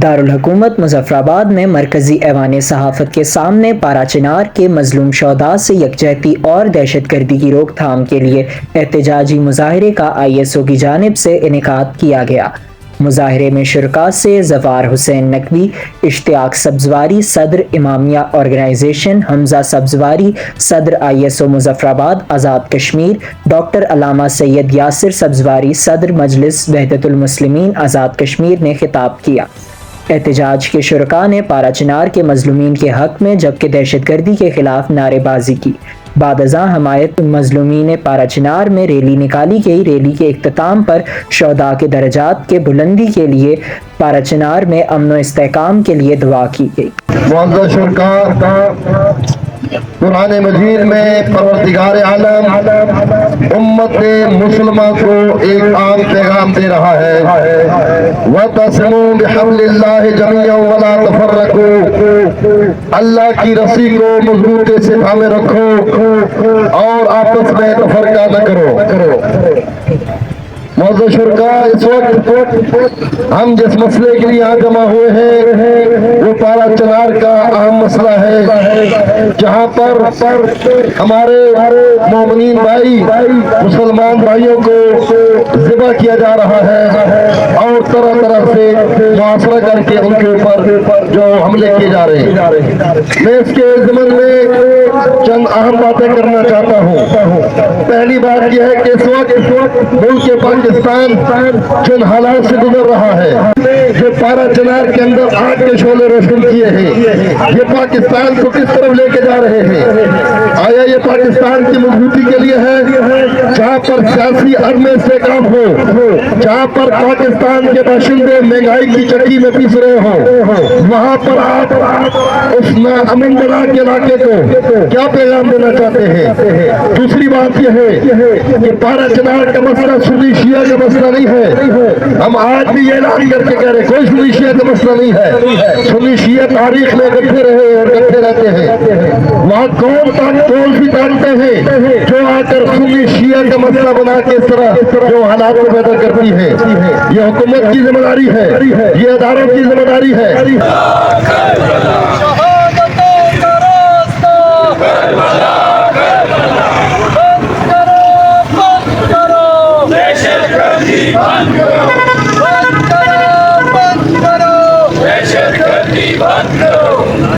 دارالحکومت مظفرآباد میں مرکزی ایوان صحافت کے سامنے پارا چنار کے مظلوم شہداء سے یکجہتی اور دہشت گردی کی روک تھام کے لیے احتجاجی مظاہرے کا ISO کی جانب سے انعقاد کیا گیا۔ مظاہرے میں شرکاء سے ظفار حسین نقوی، اشتیاق سبزواری صدر امامیہ آرگنائزیشن، حمزہ سبزواری صدر ISO مظفرآباد آزاد کشمیر، ڈاکٹر علامہ سید یاسر سبزواری صدر مجلس وحدت المسلمین آزاد کشمیر نے خطاب کیا۔ احتجاج کے شرکاء نے پارا چنار کے مظلومین کے حق میں جبکہ دہشت گردی کے خلاف نعرے بازی کی۔ بعد ازاں حمایت مظلومین پارا چنار میں ریلی نکالی گئی۔ ریلی کے اختتام پر شہداء کے درجات کے بلندی کے لیے پارا چنار میں امن و استحکام کے لیے دعا کی گئی۔ معزز شرکاء، قرآن مجید میں پروردگار عالم امت مسلمہ کو ایک عام پیغام دے رہا ہے، وَاعْتَصِمُوا بِحَبْلِ اللَّهِ جَمِيعًا وَلَا تَفَرَّقُوا، اللہ کی رسی کو مضبوطی سے تھامے رکھو اور آپس میں تفرقہ نہ کرو۔ معزز شرکاء، اس وقت ہم جس مسئلے کے لیے یہاں جمع ہوئے ہیں وہ پارا چنار کا اہم مسئلہ ہے، جہاں پر ہمارے مومنین بھائی، مسلمان بھائیوں کو ذبح کیا جا رہا ہے اور طرح طرح سے محاصرہ کر کے ان کے اوپر جو حملے کیے جا رہے ہیں۔ میں اس کے ضمن میں چند اہم باتیں کرنا چاہتا ہوں۔ پہلی بات یہ ہے کہ اس وقت ملک پاکستان جن حالات سے گزر رہا ہے، جو پارا چنار کے اندر آگ کے شعلے روشن کیے ہیں، یہ پاکستان کو کس طرف لے کے جا رہے ہیں؟ آیا یہ پاکستان کی مضبوطی کے لیے ہے؟ جہاں پر سیاسی عدم استحکام ہو، جہاں پر پاکستان کے باشندے مہنگائی کی چکی میں پیس رہے ہوں، وہاں پر آپ اس ناامن بنا کے علاقے کو کیا پیغام دینا چاہتے ہیں؟ دوسری بات یہ ہے کہ پارا چنار کا مسئلہ سنی شیعہ کا مسئلہ نہیں ہے۔ ہم آج بھی یہ اعلان کر کے کہہ رہے ہیں کوئی سنی شیعہ کا مسئلہ نہیں ہے۔ سنی شیعہ تاریخ میں اکٹھے رہے اور اکٹھے رہتے ہیں۔ وہاں کون سی طاقتیں ہیں جو آ کر سنی شیعہ کا مسئلہ بنا کے اس طرح جو حالات کو پیدا کرتی ہیں؟ یہ حکومت کی ذمہ داری ہے، یہ اداروں کی ذمہ داری ہے۔ بند کرو